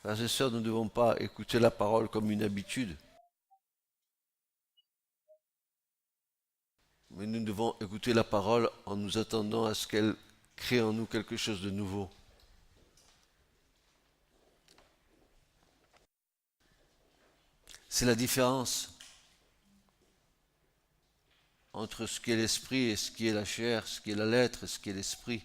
Frères et sœurs, nous ne devons pas écouter la parole comme une habitude, mais nous devons écouter la parole en nous attendant à ce qu'elle crée en nous quelque chose de nouveau. C'est la différence entre ce qui est l'esprit et ce qui est la chair, ce qui est la lettre et ce qui est l'esprit.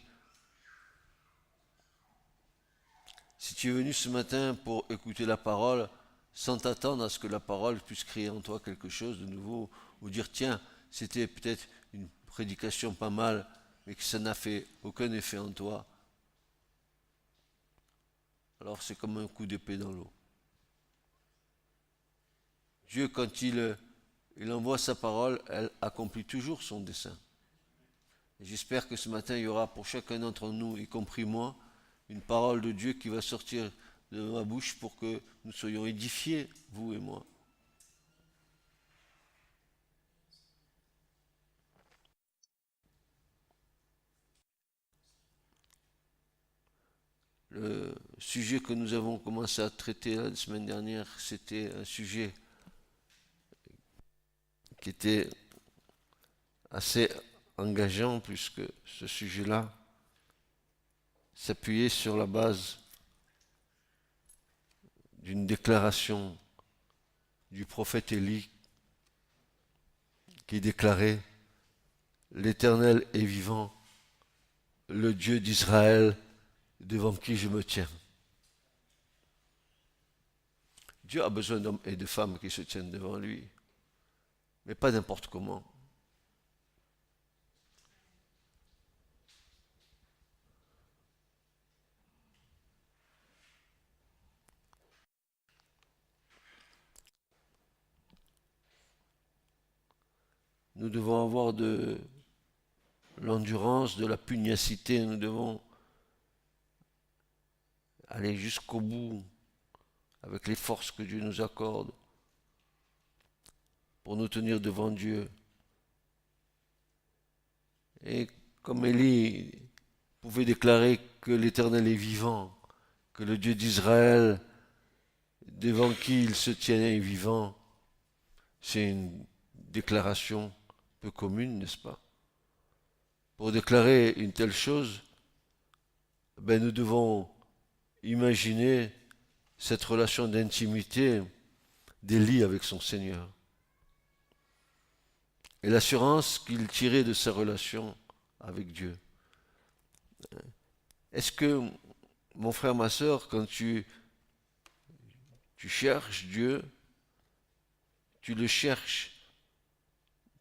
Si tu es venu ce matin pour écouter la parole, sans t'attendre à ce que la parole puisse créer en toi quelque chose de nouveau, ou dire tiens, c'était peut-être une prédication pas mal, mais que ça n'a fait aucun effet en toi, alors c'est comme un coup d'épée dans l'eau. Dieu, quand il envoie sa parole, elle accomplit toujours son dessein. Et j'espère que ce matin, il y aura pour chacun d'entre nous, y compris moi, une parole de Dieu qui va sortir de ma bouche pour que nous soyons édifiés, vous et moi. Le sujet que nous avons commencé à traiter la semaine dernière, c'était un sujet qui était assez engageant puisque ce sujet-là s'appuyait sur la base d'une déclaration du prophète Élie qui déclarait l'Éternel est vivant, le Dieu d'Israël devant qui je me tiens. Dieu a besoin d'hommes et de femmes qui se tiennent devant lui, mais pas n'importe comment. Nous devons avoir de l'endurance, de la pugnacité, nous devons aller jusqu'au bout avec les forces que Dieu nous accorde pour nous tenir devant Dieu. Et comme Élie pouvait déclarer que l'Éternel est vivant, que le Dieu d'Israël, devant qui il se tient, est vivant, c'est une déclaration peu commune, n'est-ce pas? Pour déclarer une telle chose, ben nous devons imaginer cette relation d'intimité d'Élie avec son Seigneur. Et l'assurance qu'il tirait de sa relation avec Dieu. Est-ce que, mon frère, ma sœur, quand tu cherches Dieu, tu le cherches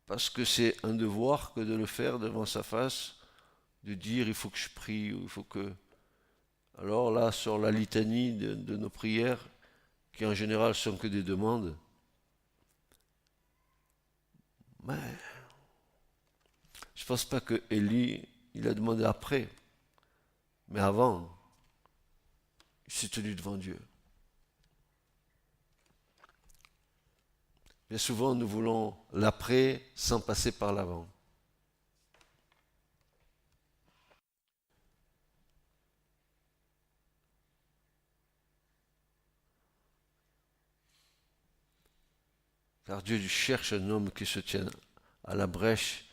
parce que c'est un devoir que de le faire devant sa face, de dire il faut que je prie, ou il faut que... Alors là, sur la litanie de nos prières, qui en général sont que des demandes, mais je ne pense pas que Élie, il a demandé après, mais avant, il s'est tenu devant Dieu. Bien souvent, nous voulons l'après sans passer par l'avant. Car Dieu cherche un homme qui se tienne à la brèche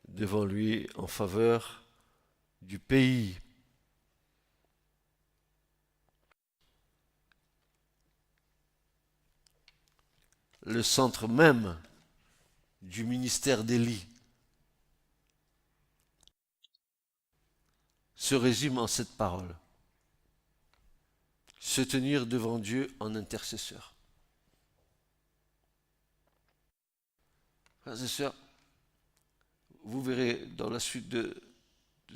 devant lui en faveur du pays. Le centre même du ministère d'Élie se résume en cette parole. Se tenir devant Dieu en intercesseur. Frères et sœurs, vous verrez dans la suite de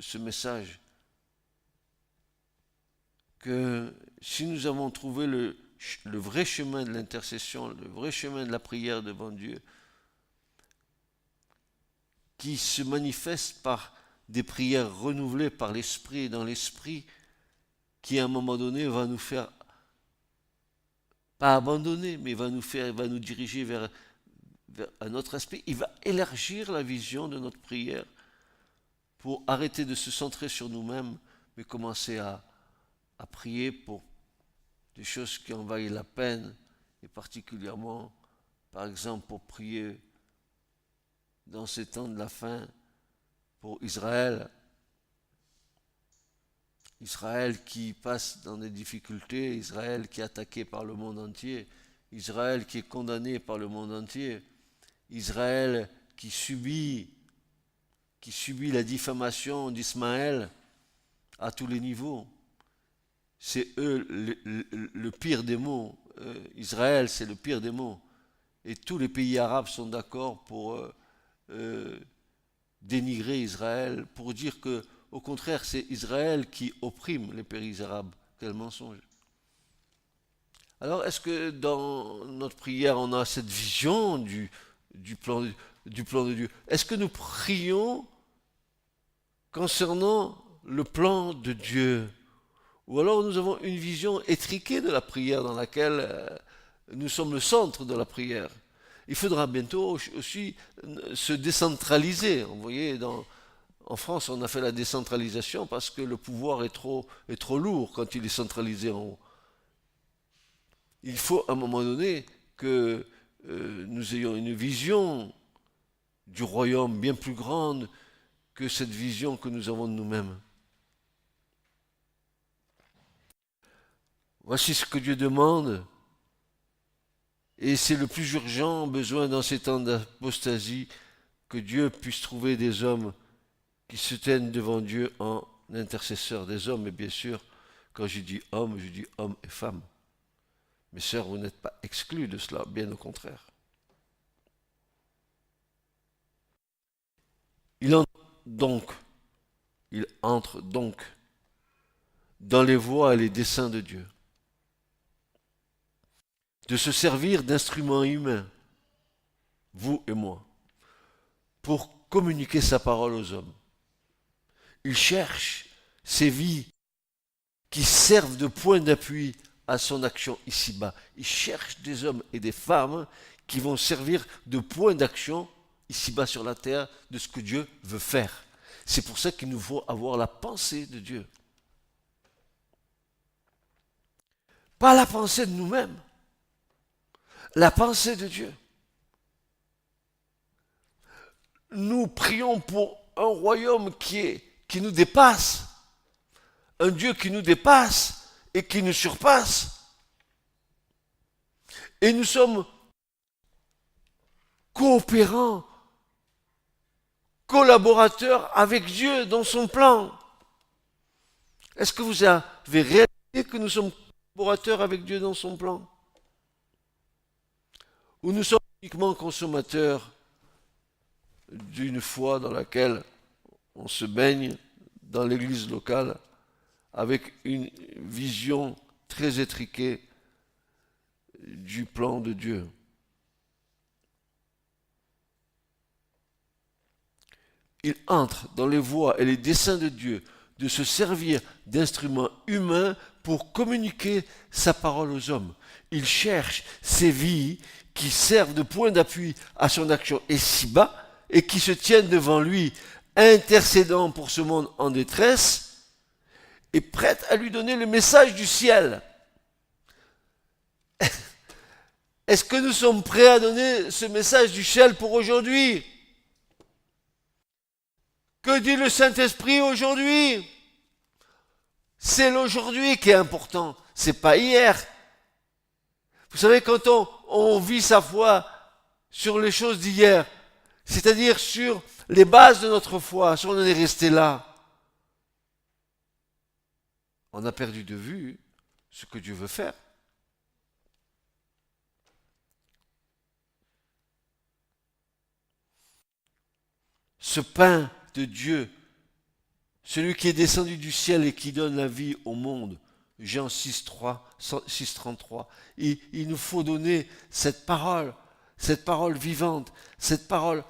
ce message que si nous avons trouvé le vrai chemin de l'intercession, le vrai chemin de la prière devant Dieu, qui se manifeste par des prières renouvelées par l'Esprit et dans l'Esprit, qui à un moment donné va nous faire, pas abandonner, mais va nous diriger vers un autre aspect. Il va élargir la vision de notre prière pour arrêter de se centrer sur nous-mêmes, mais commencer à prier pour des choses qui en valent la peine, et particulièrement, par exemple, pour prier dans ces temps de la fin pour Israël. Israël qui passe dans des difficultés, Israël qui est attaqué par le monde entier, Israël qui est condamné par le monde entier, Israël qui subit la diffamation d'Ismaël à tous les niveaux. C'est eux le pire des mots. Israël, c'est le pire des mots. Et tous les pays arabes sont d'accord pour dénigrer Israël, pour dire que, au contraire, c'est Israël qui opprime les pays arabes. Quel mensonge. Alors, est-ce que dans notre prière, on a cette vision du plan de Dieu? Est-ce que nous prions concernant le plan de Dieu? Ou alors nous avons une vision étriquée de la prière dans laquelle nous sommes le centre de la prière? Il faudra bientôt aussi se décentraliser. Vous voyez, en France, on a fait la décentralisation parce que le pouvoir est trop lourd quand il est centralisé en haut. Il faut à un moment donné que nous ayons une vision du royaume bien plus grande que cette vision que nous avons de nous-mêmes. Voici ce que Dieu demande, et c'est le plus urgent besoin dans ces temps d'apostasie, que Dieu puisse trouver des hommes qui se tiennent devant Dieu en intercesseurs, des hommes, et bien sûr, quand je dis hommes et femmes. Mes sœurs, vous n'êtes pas exclus de cela, bien au contraire. Il entre donc dans les voies et les desseins de Dieu, de se servir d'instruments humains, vous et moi, pour communiquer sa parole aux hommes. Il cherche ces vies qui servent de point d'appui à son action ici-bas. Il cherche des hommes et des femmes qui vont servir de point d'action ici-bas sur la terre de ce que Dieu veut faire. C'est pour ça qu'il nous faut avoir la pensée de Dieu. Pas la pensée de nous-mêmes, la pensée de Dieu. Nous prions pour un royaume qui nous dépasse, un Dieu qui nous dépasse et qui nous surpasse. Et nous sommes coopérants, collaborateurs avec Dieu dans son plan. Est-ce que vous avez réalisé que nous sommes collaborateurs avec Dieu dans son plan? Ou nous sommes uniquement consommateurs d'une foi dans laquelle on se baigne dans l'église locale avec une vision très étriquée du plan de Dieu? Il entre dans les voies et les desseins de Dieu de se servir d'instruments humains pour communiquer sa parole aux hommes. Il cherche ces vies qui servent de point d'appui à son action ici-bas et qui se tiennent devant lui, intercédant pour ce monde en détresse et prêtes à lui donner le message du ciel. Est-ce que nous sommes prêts à donner ce message du ciel pour aujourd'hui? Que dit le Saint-Esprit aujourd'hui? C'est l'aujourd'hui qui est important, c'est pas hier. Vous savez, quand on vit sa foi sur les choses d'hier, c'est-à-dire sur les bases de notre foi, si on en est resté là, on a perdu de vue ce que Dieu veut faire. Ce pain de Dieu, celui qui est descendu du ciel et qui donne la vie au monde, Jean 6,33, il nous faut donner cette parole vivante, cette parole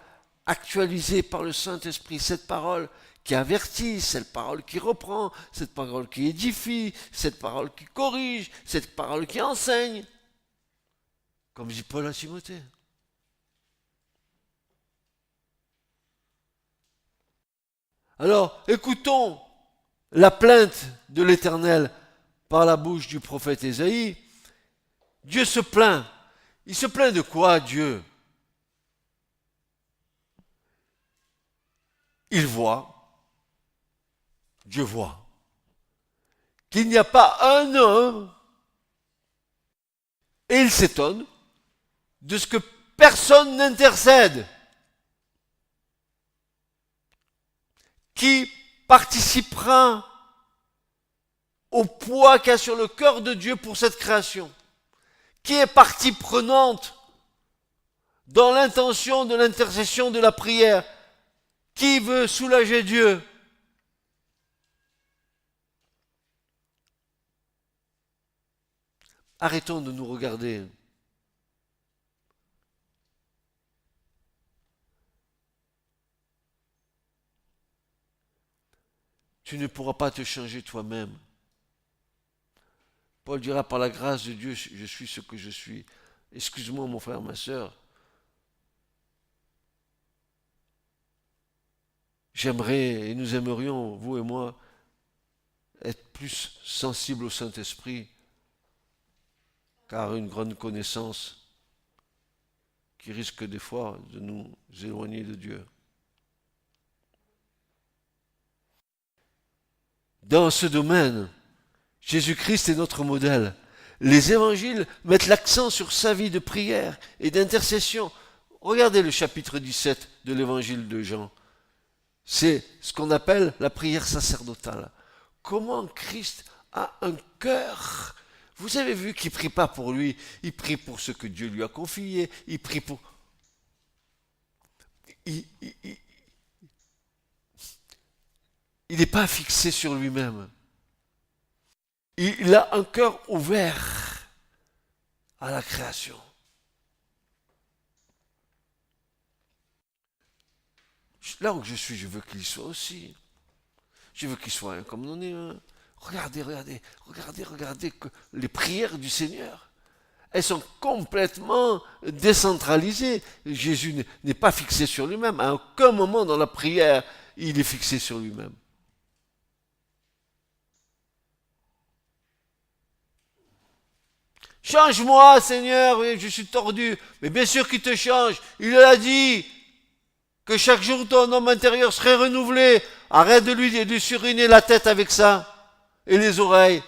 actualisée par le Saint-Esprit, cette parole qui avertit, cette parole qui reprend, cette parole qui édifie, cette parole qui corrige, cette parole qui enseigne, comme dit Paul à Timothée. Alors, écoutons la plainte de l'Éternel par la bouche du prophète Ésaïe, Dieu se plaint. Il se plaint de quoi, Dieu? Il voit, Dieu voit, qu'il n'y a pas un homme, et il s'étonne de ce que personne n'intercède. Qui participera au poids qu'il y a sur le cœur de Dieu pour cette création? Qui est partie prenante dans l'intention de l'intercession de la prière? Qui veut soulager Dieu? Arrêtons de nous regarder. Tu ne pourras pas te changer toi-même. Paul dira, par la grâce de Dieu, je suis ce que je suis. Excuse-moi mon frère, ma sœur. J'aimerais, et nous aimerions, vous et moi, être plus sensibles au Saint-Esprit, car une grande connaissance qui risque des fois de nous éloigner de Dieu. Dans ce domaine, Jésus-Christ est notre modèle. Les évangiles mettent l'accent sur sa vie de prière et d'intercession. Regardez le chapitre 17 de l'évangile de Jean. C'est ce qu'on appelle la prière sacerdotale. Comment Christ a un cœur. Vous avez vu qu'il ne prie pas pour lui, il prie pour ce que Dieu lui a confié, il prie pour... Il n'est pas fixé sur lui-même. Il a un cœur ouvert à la création. Là où je suis, je veux qu'il soit aussi. Je veux qu'il soit un comme nous on est un. Regardez que les prières du Seigneur, elles sont complètement décentralisées. Jésus n'est pas fixé sur lui-même. À aucun moment dans la prière, il est fixé sur lui-même. Change-moi, Seigneur, oui, je suis tordu. Mais bien sûr qu'il te change. Il a dit que chaque jour ton homme intérieur serait renouvelé. Arrête de lui suriner la tête avec ça. Et les oreilles.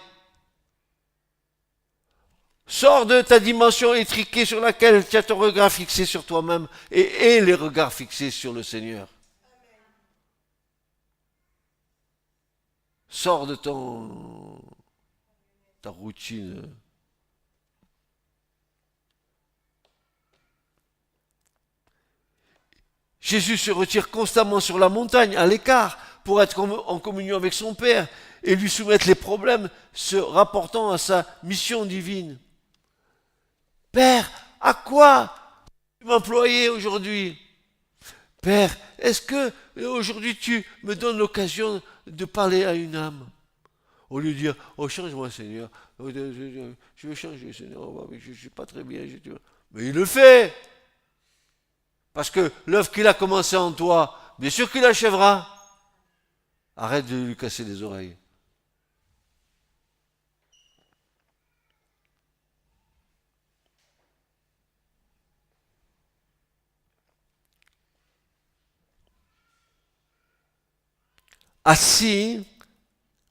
Sors de ta dimension étriquée sur laquelle tu as ton regard fixé sur toi-même et les regards fixés sur le Seigneur. Sors de ta routine. Jésus se retire constamment sur la montagne, à l'écart, pour être en communion avec son Père et lui soumettre les problèmes se rapportant à sa mission divine. Père, à quoi tu m'employais aujourd'hui? Père, est-ce que aujourd'hui tu me donnes l'occasion de parler à une âme? Au lieu de dire, oh change-moi Seigneur, je veux changer Seigneur, je ne suis pas très bien. Mais il le fait. Parce que l'œuvre qu'il a commencée en toi, bien sûr qu'il l'achèvera. Arrête de lui casser les oreilles. Assis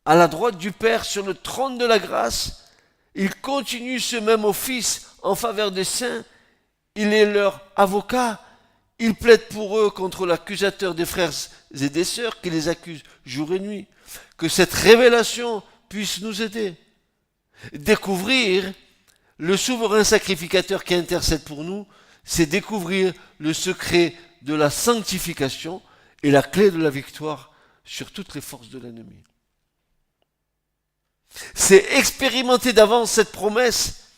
à la droite du Père sur le trône de la grâce, il continue ce même office en faveur des saints. Il est leur avocat. Il plaide pour eux contre l'accusateur des frères et des sœurs qui les accusent jour et nuit. Que cette révélation puisse nous aider. Découvrir le souverain sacrificateur qui intercède pour nous, c'est découvrir le secret de la sanctification et la clé de la victoire sur toutes les forces de l'ennemi. C'est expérimenter d'avance cette promesse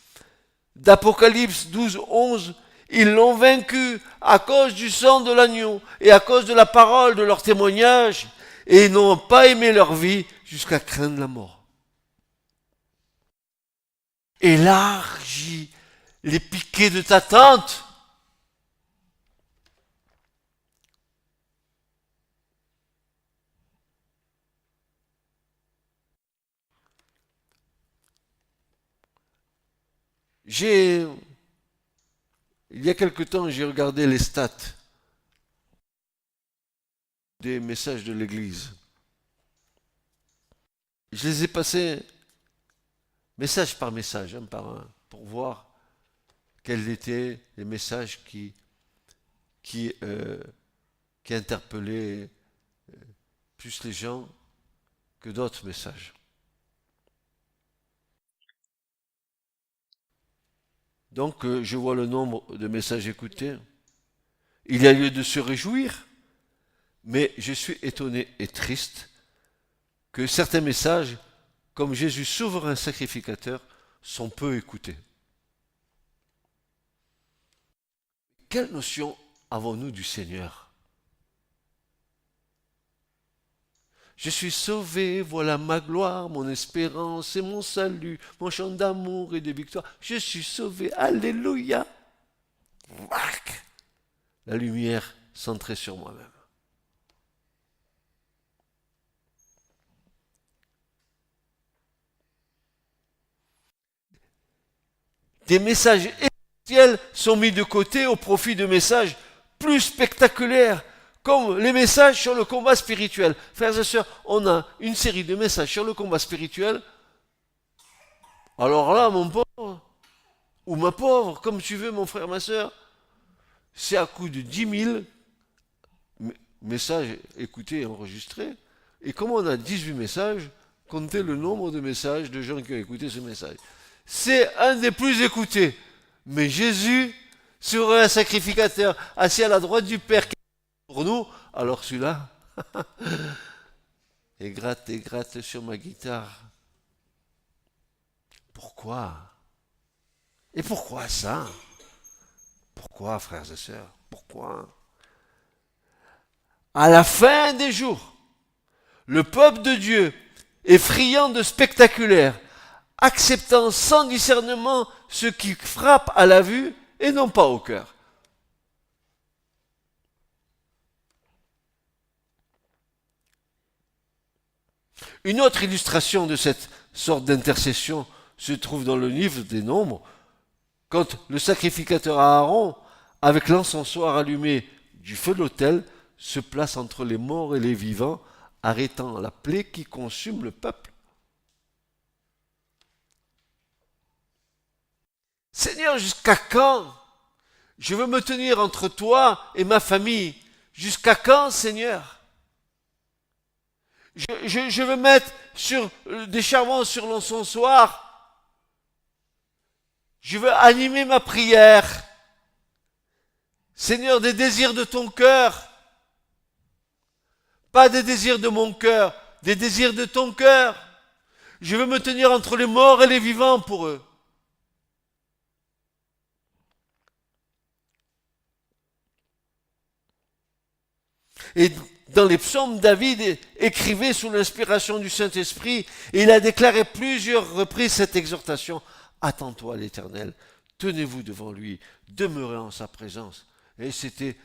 d'Apocalypse 12, 11. Ils l'ont vaincu à cause du sang de l'agneau et à cause de la parole de leur témoignage, et ils n'ont pas aimé leur vie jusqu'à craindre la mort. Élargis les piquets de ta tente. J'ai, il y a quelque temps, j'ai regardé les stats des messages de l'Église. Je les ai passés message par message, un par un, pour voir quels étaient les messages qui, euh, qui interpellaient plus les gens que d'autres messages. Donc, je vois le nombre de messages écoutés. Il y a lieu de se réjouir, mais je suis étonné et triste que certains messages, comme Jésus souverain sacrificateur, sont peu écoutés. Quelle notion avons-nous du Seigneur? Je suis sauvé, voilà ma gloire, mon espérance et mon salut, mon chant d'amour et de victoire. Je suis sauvé, alléluia. La lumière centrée sur moi-même. Des messages essentiels sont mis de côté au profit de messages plus spectaculaires, comme les messages sur le combat spirituel. Frères et sœurs, on a une série de messages sur le combat spirituel. Alors là, mon pauvre, ou ma pauvre, comme tu veux, mon frère, ma sœur, c'est à coup de 10 000 messages écoutés et enregistrés. Et comme on a 18 messages, comptez le nombre de messages de gens qui ont écouté ce message. C'est un des plus écoutés. Mais Jésus serait un sacrificateur assis à la droite du Père pour nous. Alors celui-là, et gratte sur ma guitare. Pourquoi? Et pourquoi ça? Pourquoi, frères et sœurs? Pourquoi? À la fin des jours, le peuple de Dieu est friand de spectaculaire, acceptant sans discernement ce qui frappe à la vue et non pas au cœur. Une autre illustration de cette sorte d'intercession se trouve dans le livre des Nombres, quand le sacrificateur Aaron, avec l'encensoir allumé du feu de l'autel, se place entre les morts et les vivants, arrêtant la plaie qui consume le peuple. Seigneur, jusqu'à quand je veux me tenir entre toi et ma famille? Jusqu'à quand, Seigneur? Je veux mettre sur des charbons sur l'encensoir. Je veux animer ma prière. Seigneur, des désirs de ton cœur. Pas des désirs de mon cœur, des désirs de ton cœur. Je veux me tenir entre les morts et les vivants pour eux. Et dans les psaumes, David écrivait sous l'inspiration du Saint-Esprit et il a déclaré plusieurs reprises cette exhortation. Attends-toi à l'Éternel, tenez-vous devant lui, demeurez en sa présence. Et c'était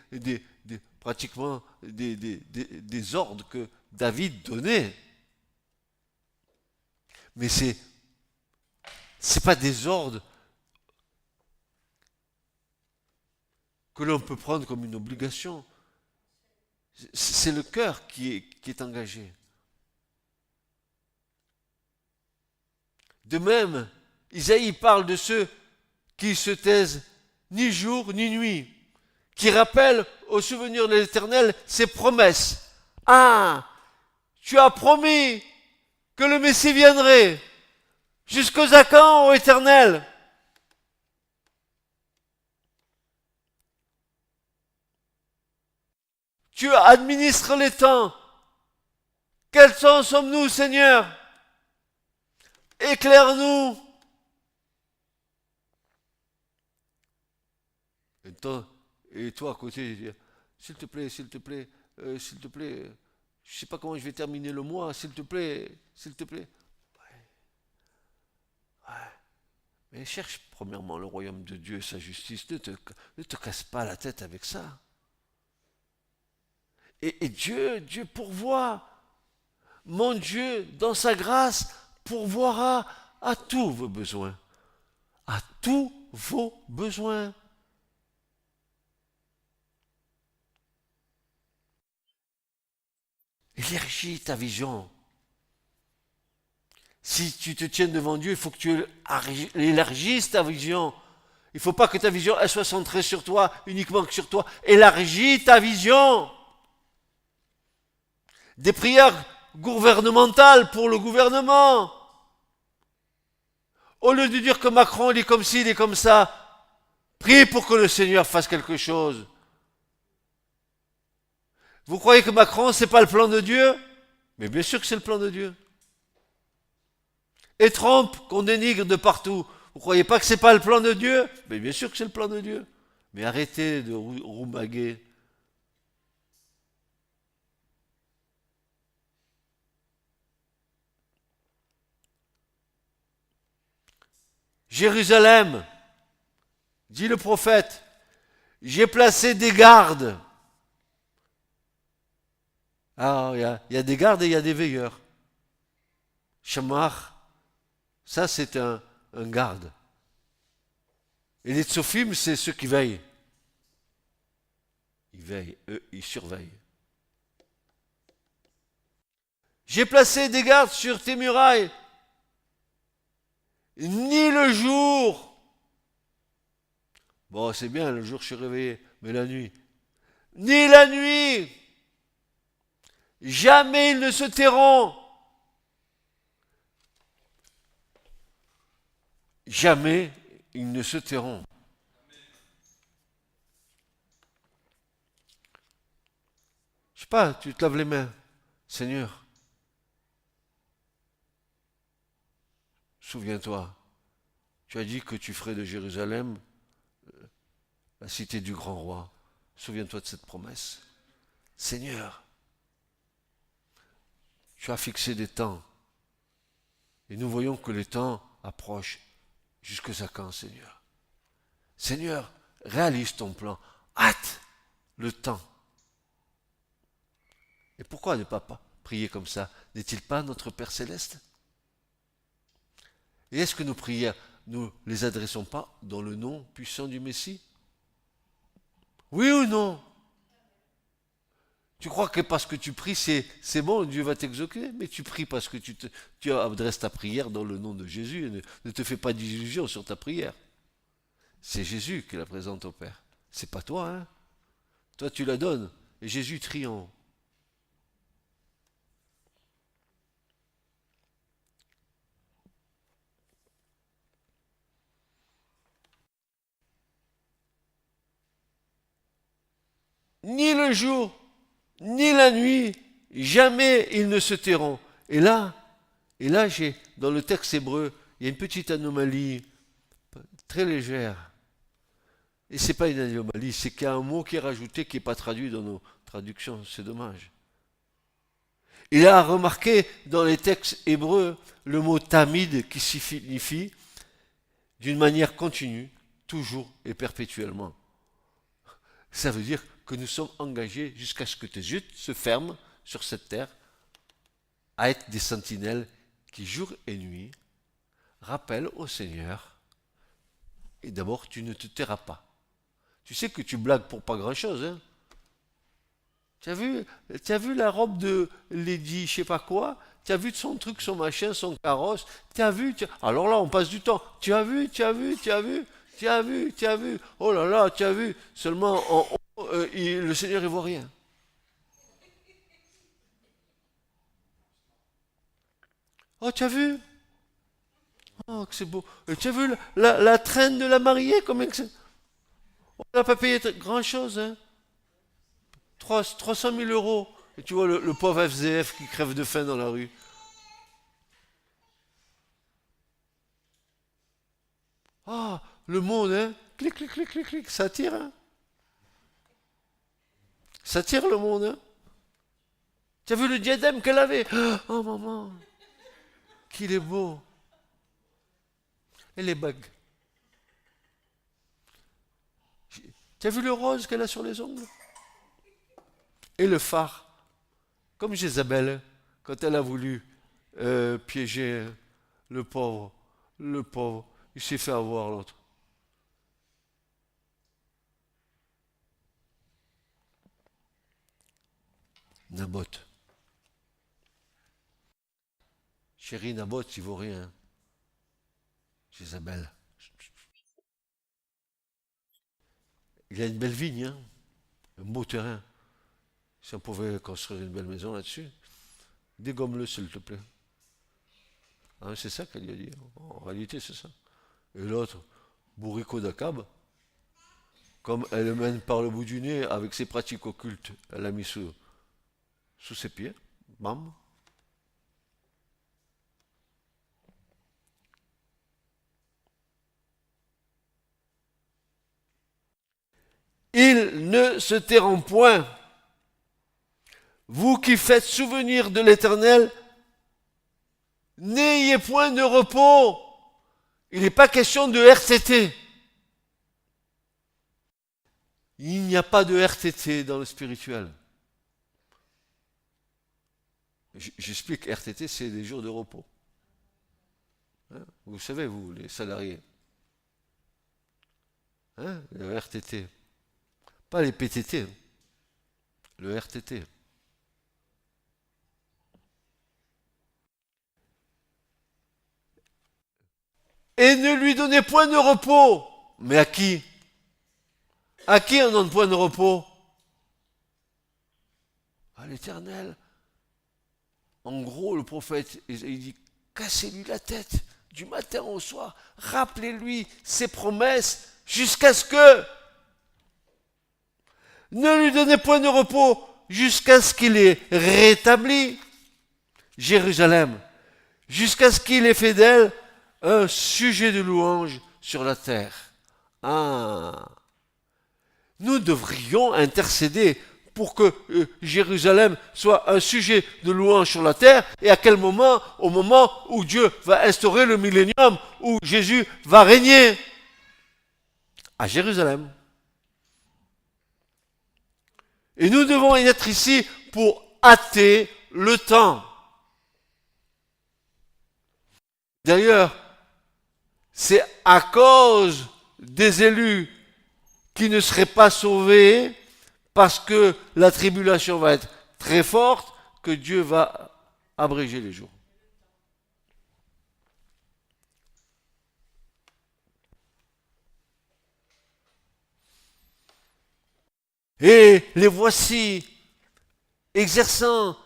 pratiquement des ordres que David donnait. Mais c'est pas des ordres que l'on peut prendre comme une obligation. C'est le cœur qui est engagé. De même, Isaïe parle de ceux qui se taisent ni jour ni nuit, qui rappellent au souvenir de l'Éternel ses promesses. Ah, tu as promis que le Messie viendrait. Jusqu'aux quand, ô Éternel? Tu administres les temps. Quels temps sommes-nous, Seigneur? Éclaire-nous. Et toi, à côté, s'il te plaît, s'il te plaît, s'il te plaît, je ne sais pas comment je vais terminer le mois, s'il te plaît, s'il te plaît. Ouais. Mais cherche premièrement le royaume de Dieu et sa justice. Ne te casse pas la tête avec ça. Et Dieu pourvoit. Mon Dieu, dans sa grâce, pourvoira à tous vos besoins, à tous vos besoins. Élargis ta vision. Si tu te tiens devant Dieu, il faut que tu élargisses ta vision. Il ne faut pas que ta vision elle soit centrée sur toi, uniquement que sur toi. Élargis ta vision. Des prières gouvernementales pour le gouvernement. Au lieu de dire que Macron il est comme ci, il est comme ça, priez pour que le Seigneur fasse quelque chose. Vous croyez que Macron, c'est pas le plan de Dieu? Mais bien sûr que c'est le plan de Dieu. Et Trump, qu'on dénigre de partout, vous croyez pas que c'est pas le plan de Dieu? Mais bien sûr que c'est le plan de Dieu. Mais arrêtez de roumaguer. Jérusalem, dit le prophète, j'ai placé des gardes. Ah, il y a des gardes et il y a des veilleurs. Shamar, ça c'est un garde. Et les tsophim, c'est ceux qui veillent. Ils veillent, eux, ils surveillent. J'ai placé des gardes sur tes murailles. Ni le jour. Bon, c'est bien, le jour je suis réveillé, mais la nuit. Ni la nuit. Jamais ils ne se tairont. Jamais ils ne se tairont. Je sais pas, tu te laves les mains. Seigneur, souviens-toi, tu as dit que tu ferais de Jérusalem la cité du grand roi. Souviens-toi de cette promesse. Seigneur, tu as fixé des temps. Et nous voyons que les temps approchent. Jusque à quand, Seigneur? Seigneur, réalise ton plan. Hâte le temps. Et pourquoi ne pas prier comme ça? N'est-il pas notre Père céleste? Et est-ce que nos prières, nous les adressons pas dans le nom puissant du Messie? Oui ou non? Tu crois que parce que tu pries, c'est bon, Dieu va t'exaucer, mais tu pries parce que tu adresses ta prière dans le nom de Jésus. Ne te fais pas d'illusions sur ta prière. C'est Jésus qui la présente au Père. C'est pas toi, hein? Toi, tu la donnes, et Jésus triomphe. Ni le jour, ni la nuit, jamais ils ne se tairont. Et là, dans le texte hébreu, il y a une petite anomalie très légère. Et c'est pas une anomalie, c'est qu'il y a un mot qui est rajouté qui n'est pas traduit dans nos traductions. C'est dommage. Il a remarqué dans les textes hébreux le mot tamid qui signifie d'une manière continue, toujours et perpétuellement. Ça veut dire que nous sommes engagés jusqu'à ce que tes yeux se ferment sur cette terre à être des sentinelles qui, jour et nuit, rappellent au Seigneur. Et d'abord, tu ne te tairas pas. Tu sais que tu blagues pour pas grand-chose, hein? Tu as vu la robe de Lady je sais pas quoi? Tu as vu son truc, son machin, son carrosse? Alors là, on passe du temps. Tu as vu, tu as vu, tu as vu, tu as vu, tu as vu. Oh là là, tu as vu. Seulement, le Seigneur, il voit rien. Oh, tu as vu? Oh, que c'est beau. Et tu as vu la traîne de la mariée? Combien que c'est? On n'a pas payé grand-chose, hein? 300 000 euros. Et tu vois le pauvre FZF qui crève de faim dans la rue. Ah, le monde, hein? Clic, clic, clic, clic, clic. Ça tire, hein? Ça tire le monde, hein? Tu as vu le diadème qu'elle avait? Oh, maman, qu'il est beau. Et les bagues. Tu as vu le rose qu'elle a sur les ongles? Et le phare. Comme Jézabel, quand elle a voulu piéger le pauvre. Il s'est fait avoir l'autre. Naboth. Chérie, Naboth, il vaut rien. Jézabel. Il a une belle vigne, hein, un beau terrain. Si on pouvait construire une belle maison là-dessus, dégomme-le s'il te plaît. Hein, c'est ça qu'elle lui a dit. En réalité, c'est ça. Et l'autre, bourricot d'Akab, comme elle le mène par le bout du nez avec ses pratiques occultes, elle l'a mis sous ses pieds. Bam. Il ne se tairont point. Vous qui faites souvenir de l'Éternel, n'ayez point de repos. Il n'est pas question de RTT. Il n'y a pas de RTT dans le spirituel. J'explique, RTT, c'est des jours de repos. Hein, vous savez, vous, les salariés. Hein, le RTT. Pas les PTT. Hein, le RTT. Et ne lui donnez point de repos. Mais à qui? À qui on donne point de repos? À l'Éternel. En gros, le prophète, il dit, cassez-lui la tête du matin au soir. Rappelez-lui ses promesses jusqu'à ce que... Ne lui donnez point de repos jusqu'à ce qu'il ait rétabli Jérusalem, jusqu'à ce qu'il ait fait d'elle un sujet de louange sur la terre. Ah, nous devrions intercéder pour que Jérusalem soit un sujet de louange sur la terre. Et à quel moment? Au moment où Dieu va instaurer le millénium, où Jésus va régner à Jérusalem. Et nous devons être ici pour hâter le temps. D'ailleurs, c'est à cause des élus qui ne seraient pas sauvés, parce que la tribulation va être très forte, que Dieu va abréger les jours. Et les voici exerçant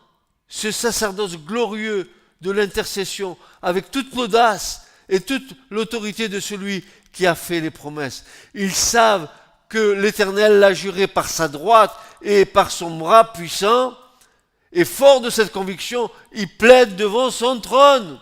ce sacerdoce glorieux de l'intercession avec toute l'audace et toute l'autorité de celui qui a fait les promesses. Ils savent que l'Éternel l'a juré par sa droite et par son bras puissant, et fort de cette conviction, ils plaident devant son trône.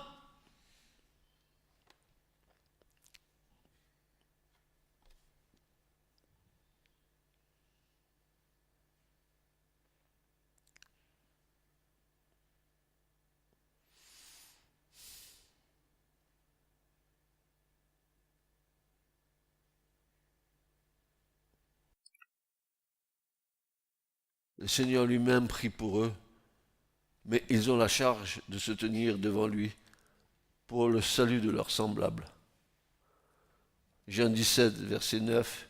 Le Seigneur lui-même prie pour eux, mais ils ont la charge de se tenir devant lui pour le salut de leurs semblables. Jean 17, versets 9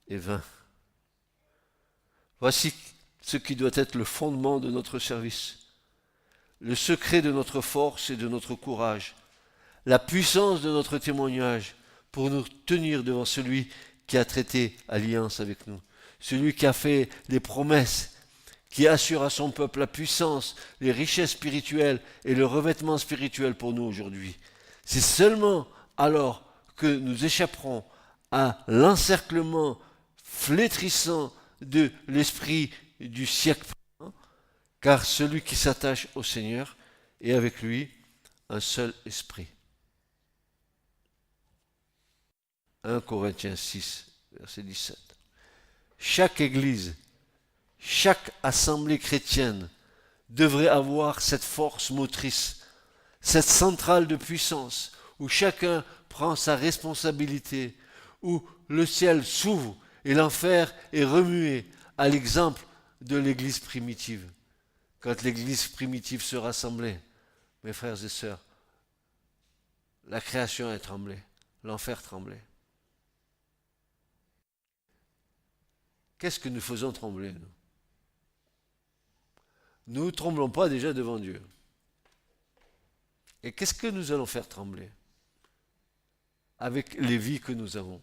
et 20. Voici ce qui doit être le fondement de notre service, le secret de notre force et de notre courage, la puissance de notre témoignage pour nous tenir devant celui qui a traité alliance avec nous, celui qui a fait des promesses, qui assure à son peuple la puissance, les richesses spirituelles et le revêtement spirituel pour nous aujourd'hui. C'est seulement alors que nous échapperons à l'encerclement flétrissant de l'esprit du siècle présent, car celui qui s'attache au Seigneur est avec lui un seul esprit. 1 Corinthiens 6, verset 17. Chaque église, chaque assemblée chrétienne devrait avoir cette force motrice, cette centrale de puissance, où chacun prend sa responsabilité, où le ciel s'ouvre et l'enfer est remué, à l'exemple de l'église primitive. Quand l'église primitive se rassemblait, mes frères et sœurs, la création a tremblé. l'enfer tremblait. Qu'est-ce que nous faisons trembler, nous? Nous ne tremblons pas déjà devant Dieu. Et qu'est-ce que nous allons faire trembler avec les vies que nous avons?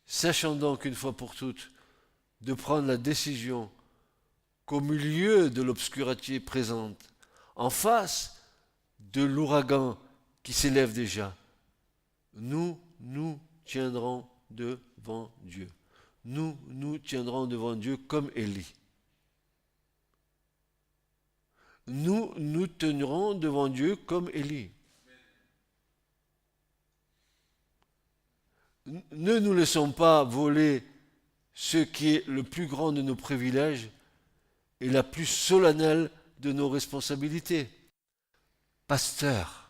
Sachons donc une fois pour toutes de prendre la décision qu'au milieu de l'obscurité présente, en face de l'ouragan qui s'élève déjà, nous nous tiendrons devant Dieu. Nous nous tiendrons devant Dieu comme Élie. Nous nous tiendrons devant Dieu comme Élie. Ne nous laissons pas voler ce qui est le plus grand de nos privilèges et la plus solennelle de nos responsabilités. Pasteur,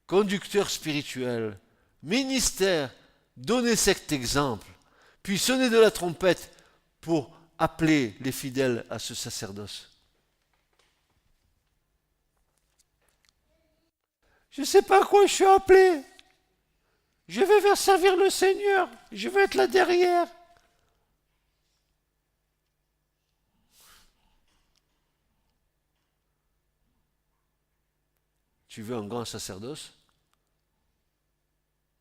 conducteur spirituel, ministère, donnez cet exemple, puis sonnez de la trompette pour appeler les fidèles à ce sacerdoce. Je ne sais pas à quoi je suis appelé. Je vais faire servir le Seigneur. Je vais être là derrière. Tu veux un grand sacerdoce?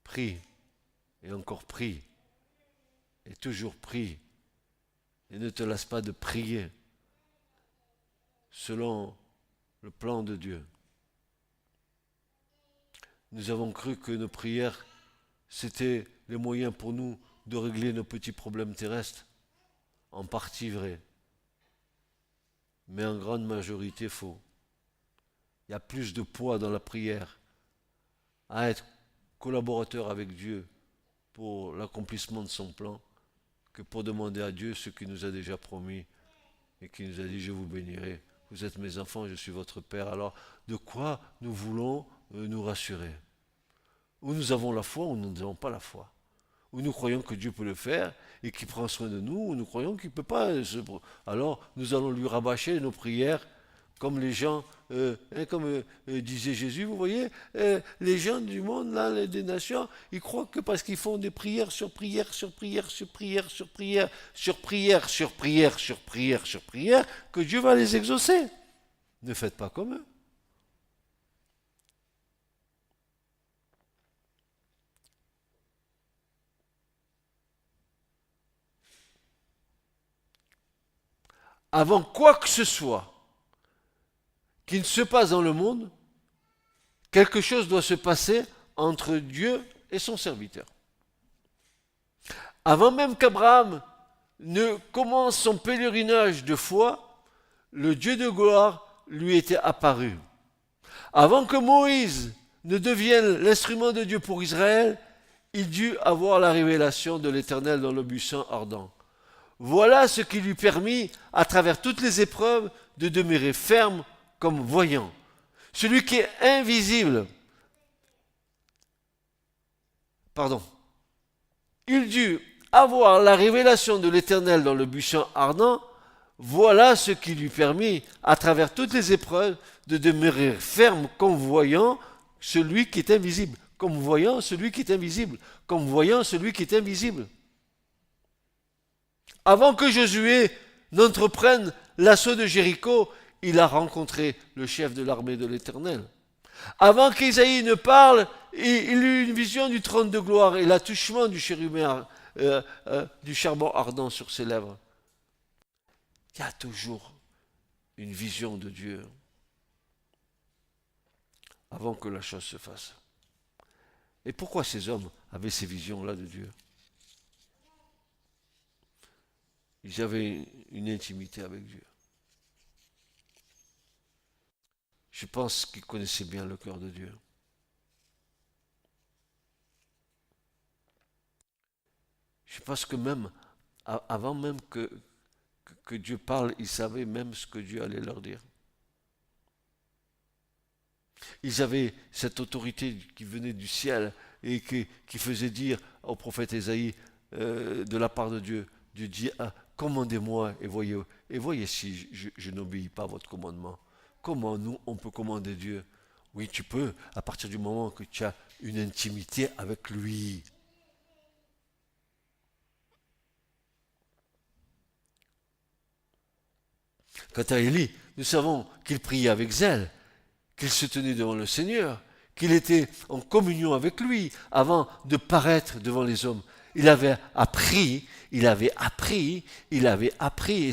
Prie. Et encore prie. Et toujours prie. Et ne te lasse pas de prier selon le plan de Dieu. Nous avons cru que nos prières, c'était les moyens pour nous de régler nos petits problèmes terrestres. En partie vrai. Mais en grande majorité faux. Il y a plus de poids dans la prière à être collaborateur avec Dieu pour l'accomplissement de son plan que pour demander à Dieu ce qu'il nous a déjà promis et qui nous a dit: je vous bénirai, vous êtes mes enfants, je suis votre Père. Alors, de quoi nous voulons nous rassurer? Ou nous avons la foi ou nous n'avons pas la foi. Ou nous croyons que Dieu peut le faire et qu'il prend soin de nous, ou nous croyons qu'il ne peut pas. Alors, nous allons lui rabâcher nos prières comme les gens, comme disait Jésus, vous voyez, les gens du monde, là, des nations, ils croient que parce qu'ils font des prières sur prières, sur prières, sur prières, sur prières, sur prières, sur prières, sur prières, sur prières, que Dieu va les exaucer. Ne faites pas comme eux. Avant quoi que ce soit qui ne se passe dans le monde, quelque chose doit se passer entre Dieu et son serviteur. Avant même qu'Abraham ne commence son pèlerinage de foi, le Dieu de gloire lui était apparu. Avant que Moïse ne devienne l'instrument de Dieu pour Israël, il dut avoir la révélation de l'Éternel dans le buisson ardent. Voilà ce qui lui permit, à travers toutes les épreuves, de demeurer ferme comme voyant. Celui qui est invisible, il dut avoir la révélation de l'Éternel dans le buisson ardent. Voilà ce qui lui permit, à travers toutes les épreuves, de demeurer ferme comme voyant celui qui est invisible. Comme voyant celui qui est invisible. Comme voyant celui qui est invisible. Avant que Josué n'entreprenne l'assaut de Jéricho, il a rencontré le chef de l'armée de l'Éternel. Avant qu'Isaïe ne parle, il eut une vision du trône de gloire et l'attouchement du chérubin, du charbon ardent sur ses lèvres. Il y a toujours une vision de Dieu avant que la chose se fasse. Et pourquoi ces hommes avaient ces visions-là de Dieu? Ils avaient une intimité avec Dieu. Je pense qu'ils connaissaient bien le cœur de Dieu. Je pense que même, avant même que Dieu parle, ils savaient même ce que Dieu allait leur dire. Ils avaient cette autorité qui venait du ciel et qui faisait dire au prophète Ésaïe, de la part de Dieu, Dieu dit: commandez-moi et Et voyez si je n'obéis pas à votre commandement. Comment nous, on peut commander Dieu? Oui, tu peux, à partir du moment que tu as une intimité avec lui. Quant à Élie, nous savons qu'il priait avec zèle, qu'il se tenait devant le Seigneur, qu'il était en communion avec lui avant de paraître devant les hommes. Il avait appris, et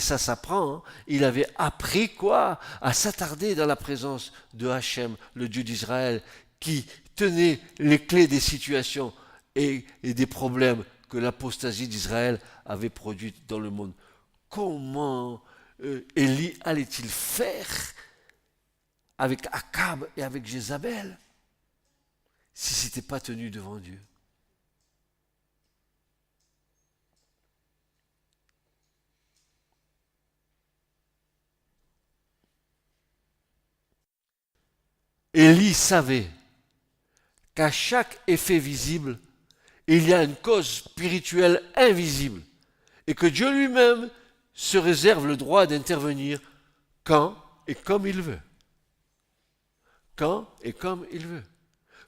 ça s'apprend, il avait appris quoi? À s'attarder dans la présence de Hachem, le Dieu d'Israël, qui tenait les clés des situations et des problèmes que l'apostasie d'Israël avait produites dans le monde. Comment Élie allait-il faire avec Akab et avec Jézabel si ce n'était pas tenu devant Dieu? Élie savait qu'à chaque effet visible, il y a une cause spirituelle invisible et que Dieu lui-même se réserve le droit d'intervenir quand et comme il veut. Quand et comme il veut.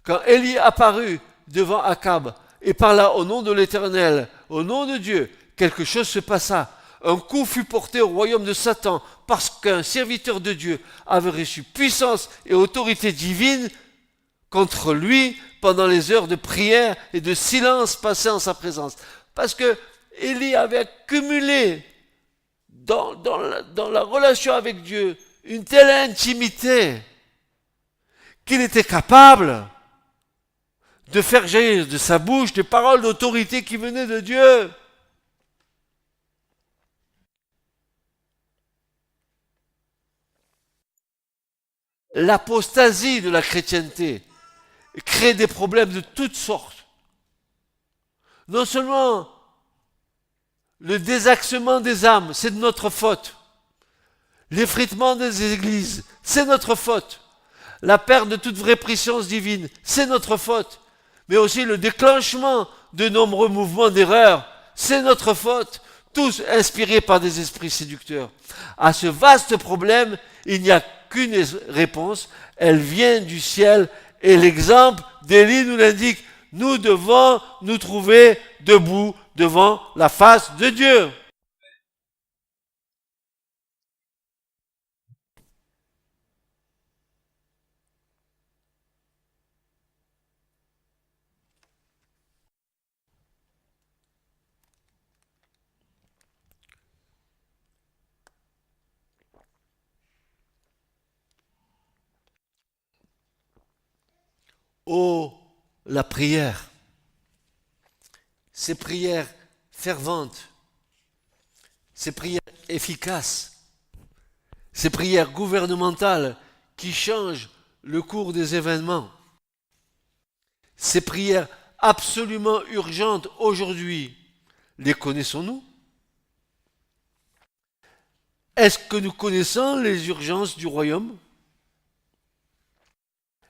Quand Élie apparut devant Akab et parla au nom de l'Éternel, au nom de Dieu, quelque chose se passa. Un coup fut porté au royaume de Satan parce qu'un serviteur de Dieu avait reçu puissance et autorité divine contre lui pendant les heures de prière et de silence passées en sa présence. Parce que Élie avait accumulé dans la relation avec Dieu une telle intimité qu'il était capable de faire jaillir de sa bouche des paroles d'autorité qui venaient de Dieu. L'apostasie de la chrétienté crée des problèmes de toutes sortes. Non seulement le désaxement des âmes, c'est de notre faute. L'effritement des églises, c'est notre faute. La perte de toute vraie présence divine, c'est notre faute. Mais aussi le déclenchement de nombreux mouvements d'erreur, c'est notre faute. Tous inspirés par des esprits séducteurs. À ce vaste problème, il n'y a qu'une réponse. Elle vient du ciel et l'exemple d'Élie nous l'indique. Nous devons nous trouver debout devant la face de Dieu. Oh, la prière, ces prières ferventes, ces prières efficaces, ces prières gouvernementales qui changent le cours des événements, ces prières absolument urgentes aujourd'hui, les connaissons-nous? Est-ce que nous connaissons les urgences du royaume?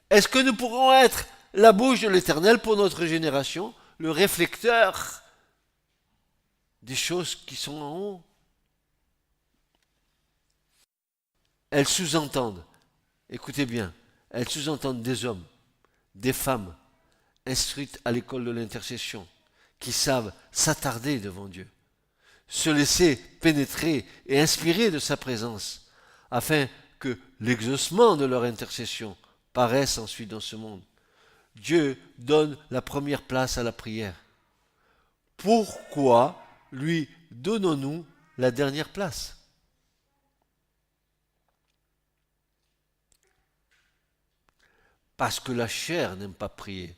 Est-ce que nous pourrons être la bouche de l'Éternel pour notre génération, le réflecteur des choses qui sont en haut? Elles sous-entendent, écoutez bien, elles sous-entendent des hommes, des femmes, instruites à l'école de l'intercession, qui savent s'attarder devant Dieu, se laisser pénétrer et inspirer de sa présence, afin que l'exaucement de leur intercession paraisse ensuite dans ce monde. Dieu donne la première place à la prière. Pourquoi lui donnons-nous la dernière place? Parce que la chair n'aime pas prier.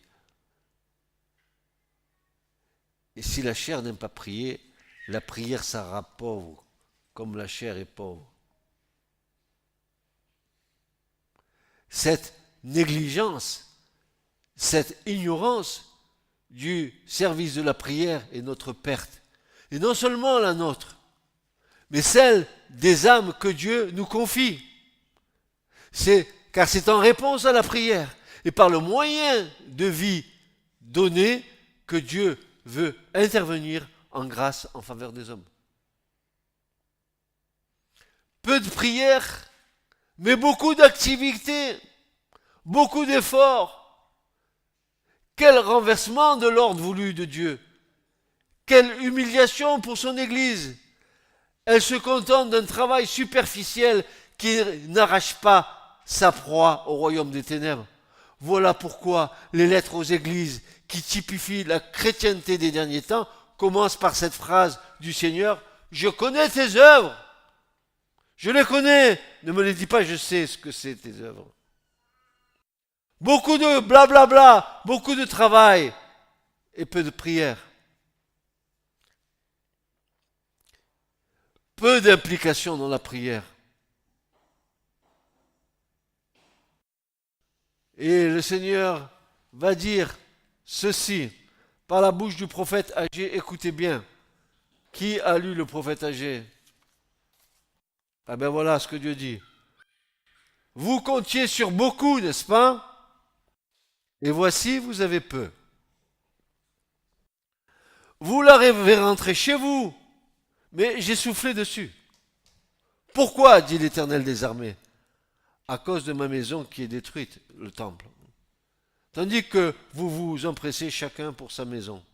Et si la chair n'aime pas prier, la prière sera pauvre, comme la chair est pauvre. Cette négligence, cette ignorance du service de la prière est notre perte. Et non seulement la nôtre, mais celle des âmes que Dieu nous confie. Car c'est en réponse à la prière et par le moyen de vie donné que Dieu veut intervenir en grâce en faveur des hommes. peu de prières, mais beaucoup d'activités, beaucoup d'efforts. Quel renversement de l'ordre voulu de Dieu! Quelle humiliation pour son Église! Elle se contente d'un travail superficiel qui n'arrache pas sa proie au royaume des ténèbres. Voilà pourquoi les lettres aux églises qui typifient la chrétienté des derniers temps commencent par cette phrase du Seigneur: je connais tes œuvres. Je les connais. Ne me les dis pas, je sais ce que c'est tes œuvres. Beaucoup de blablabla, beaucoup de travail et peu de prière. Peu d'implication dans la prière. Et le Seigneur va dire ceci par la bouche du prophète Agé. Écoutez bien. Qui a lu le prophète Agé? Ah ben voilà ce que Dieu dit. Vous comptiez sur beaucoup, n'est-ce pas? Et voici, vous avez peu. Vous l'avez rentré chez vous, mais j'ai soufflé dessus. Pourquoi, dit l'Éternel des armées? À cause de ma maison qui est détruite, le temple. Tandis que vous vous empressez chacun pour sa maison.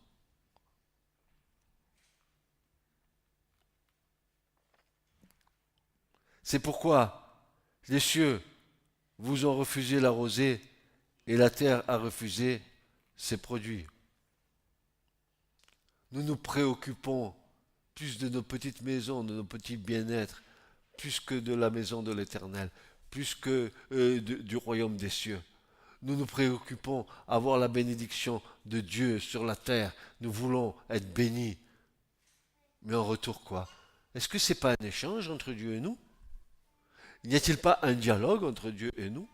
C'est pourquoi les cieux vous ont refusé la rosée et la terre a refusé ses produits. Nous nous préoccupons plus de nos petites maisons, de nos petits bien-être, plus que de la maison de l'Éternel, plus que du royaume des cieux. Nous nous préoccupons avoir la bénédiction de Dieu sur la terre. Nous voulons être bénis. Mais en retour quoi? Est-ce que ce n'est pas un échange entre Dieu et nous? N'y a-t-il pas un dialogue entre Dieu et nous?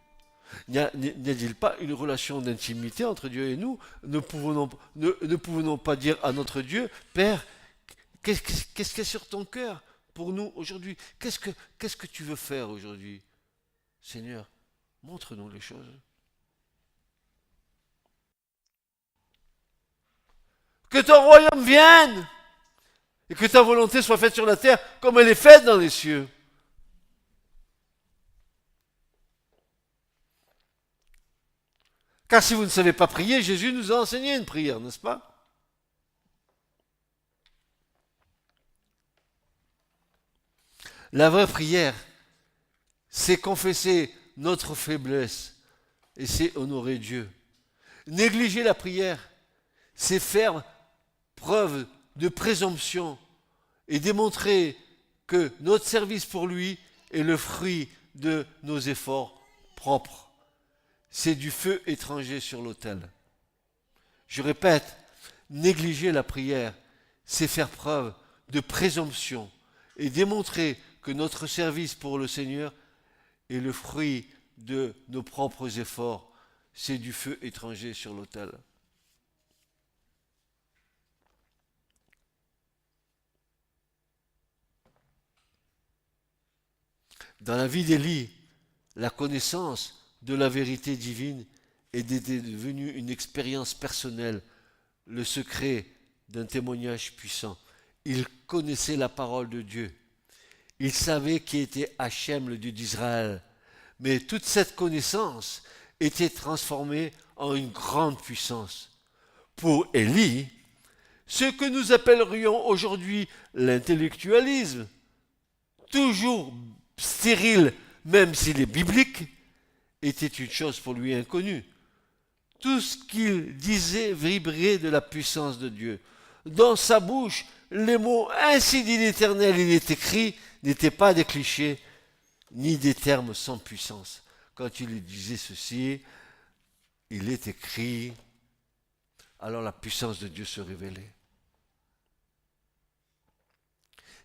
N'y a-t-il pas une relation d'intimité entre Dieu et nous? Ne pouvons-nous pas dire à notre Dieu: Père, qu'est-ce qu'il y a sur ton cœur pour nous aujourd'hui? Qu'est-ce que tu veux faire aujourd'hui? Seigneur, montre-nous les choses. Que ton royaume vienne et que ta volonté soit faite sur la terre comme elle est faite dans les cieux. Car si vous ne savez pas prier, Jésus nous a enseigné une prière, n'est-ce pas? La vraie prière, c'est confesser notre faiblesse et c'est honorer Dieu. Négliger la prière, c'est faire preuve de présomption et démontrer que notre service pour lui est le fruit de nos efforts propres. C'est du feu étranger sur l'autel. Je répète, négliger la prière, c'est faire preuve de présomption et démontrer que notre service pour le Seigneur est le fruit de nos propres efforts. C'est du feu étranger sur l'autel. Dans la vie d'Élie, la connaissance de la vérité divine est devenue une expérience personnelle, le secret d'un témoignage puissant. Il connaissait la parole de Dieu. Il savait qui était Hachem, le Dieu d'Israël. Mais toute cette connaissance était transformée en une grande puissance. Pour Élie, ce que nous appellerions aujourd'hui l'intellectualisme, toujours stérile, même s'il est biblique, était une chose pour lui inconnue. Tout ce qu'il disait vibrait de la puissance de Dieu. Dans sa bouche, les mots « Ainsi dit l'Éternel », il est écrit, n'étaient pas des clichés, ni des termes sans puissance. Quand il disait ceci, il est écrit, alors la puissance de Dieu se révélait.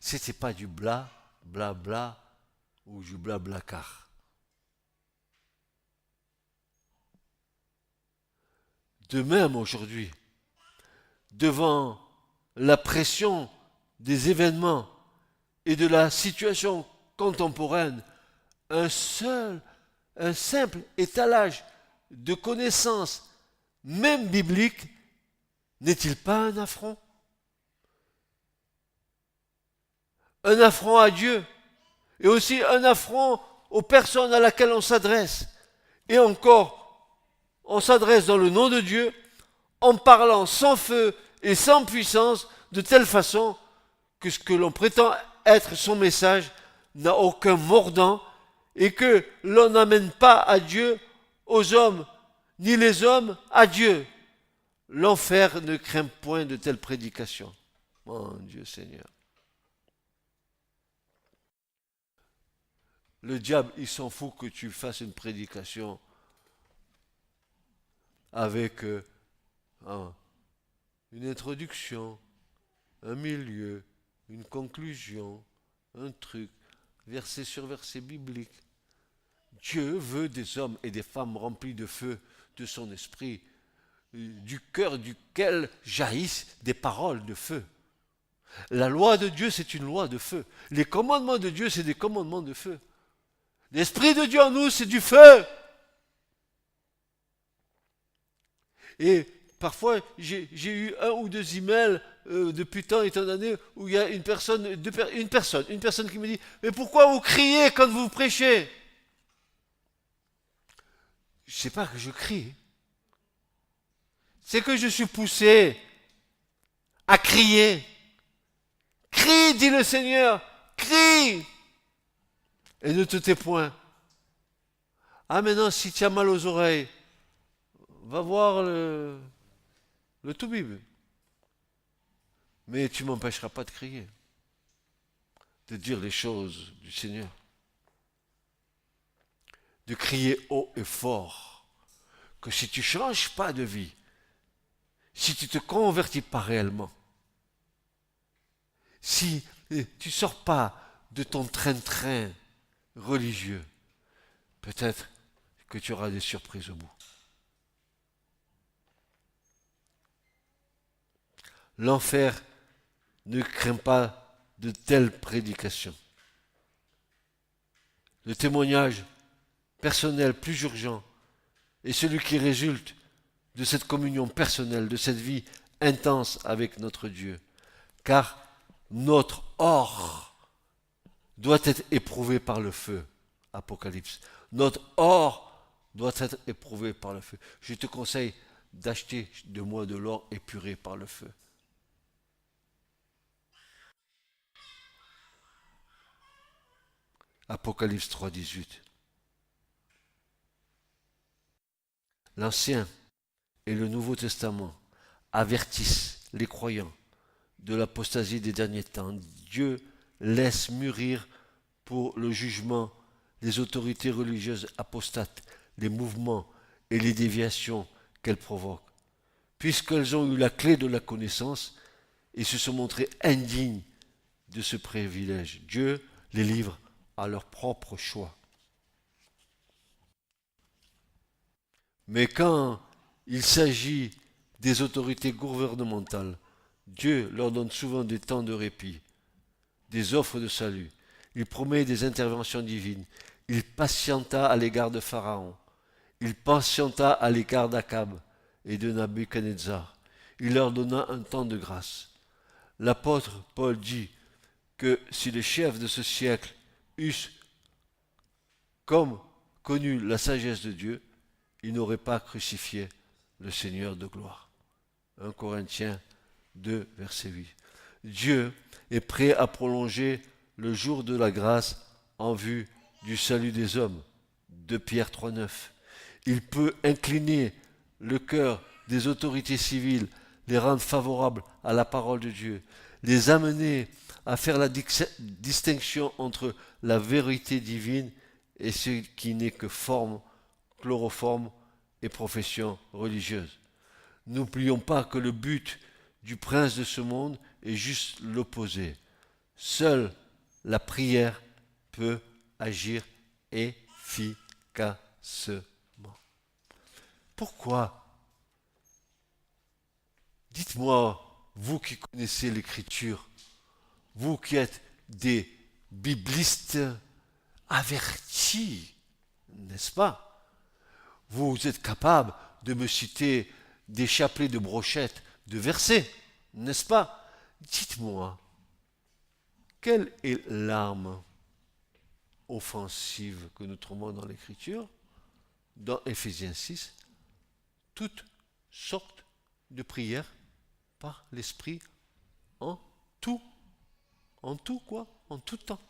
C'était pas du bla, bla, bla, ou du blablacar. De même aujourd'hui, devant la pression des événements et de la situation contemporaine, un simple étalage de connaissances, même bibliques, n'est-il pas un affront? Un affront à Dieu et aussi un affront aux personnes à laquelle on s'adresse. Et encore, on s'adresse dans le nom de Dieu en parlant sans feu et sans puissance de telle façon que ce que l'on prétend être son message n'a aucun mordant et que l'on n'amène pas à Dieu aux hommes, ni les hommes à Dieu. L'enfer ne craint point de telles prédications. Mon Dieu Seigneur. Le diable, il s'en fout que tu fasses une prédication avec une introduction, un milieu, une conclusion, un truc, verset sur verset biblique. Dieu veut des hommes et des femmes remplis de feu de son esprit, du cœur duquel jaillissent des paroles de feu. La loi de Dieu, c'est une loi de feu. Les commandements de Dieu, c'est des commandements de feu. L'Esprit de Dieu en nous, c'est du feu. Et parfois, j'ai eu un ou deux emails depuis tant et tant d'années où il y a une personne qui me dit « Mais pourquoi vous criez quand vous prêchez ?» Je ne sais pas que je crie. C'est que je suis poussé à crier. Crie, dit le Seigneur, crie. Et ne te tais point. Ah, maintenant, si tu as mal aux oreilles, va voir le toubib. Mais tu ne m'empêcheras pas de crier, de dire les choses du Seigneur, de crier haut et fort, que si tu ne changes pas de vie, si tu ne te convertis pas réellement, si tu ne sors pas de ton train-train religieux, peut-être que tu auras des surprises au bout. L'enfer ne craint pas de telles prédications. Le témoignage personnel plus urgent est celui qui résulte de cette communion personnelle, de cette vie intense avec notre Dieu. Car notre or doit être éprouvé par le feu. Apocalypse. Notre or doit être éprouvé par le feu. Je te conseille d'acheter de moi de l'or épuré par le feu. Apocalypse 3, 18. L'Ancien et le Nouveau Testament avertissent les croyants de l'apostasie des derniers temps. Dieu laisse mûrir pour le jugement les autorités religieuses apostates, les mouvements et les déviations qu'elles provoquent. Puisqu'elles ont eu la clé de la connaissance et se sont montrées indignes de ce privilège, Dieu les livre à leur propre choix. Mais quand il s'agit des autorités gouvernementales, Dieu leur donne souvent des temps de répit, des offres de salut. Il promet des interventions divines. Il patienta à l'égard de Pharaon. Il patienta à l'égard d'Akab et de Nabuchodonosor. Il leur donna un temps de grâce. L'apôtre Paul dit que si les chefs de ce siècle eussent comme connu la sagesse de Dieu, ils n'auraient pas crucifié le Seigneur de gloire. 1 Corinthiens 2, verset 8. Dieu est prêt à prolonger le jour de la grâce en vue du salut des hommes. 2 Pierre 3, 9. Il peut incliner le cœur des autorités civiles, les rendre favorables à la parole de Dieu, les amener à faire la distinction entre la vérité divine et ce qui n'est que forme, chloroforme et profession religieuse. N'oublions pas que le but du prince de ce monde est juste l'opposé. Seule la prière peut agir efficacement. Pourquoi? Dites-moi, vous qui connaissez l'Écriture, vous qui êtes des biblistes avertis, n'est-ce pas? Vous êtes capable de me citer des chapelets de brochettes de versets, n'est-ce pas? Dites-moi, quelle est l'arme offensive que nous trouvons dans l'Écriture, dans Éphésiens 6, toutes sortes de prières par l'Esprit en tout. En tout quoi? En tout temps.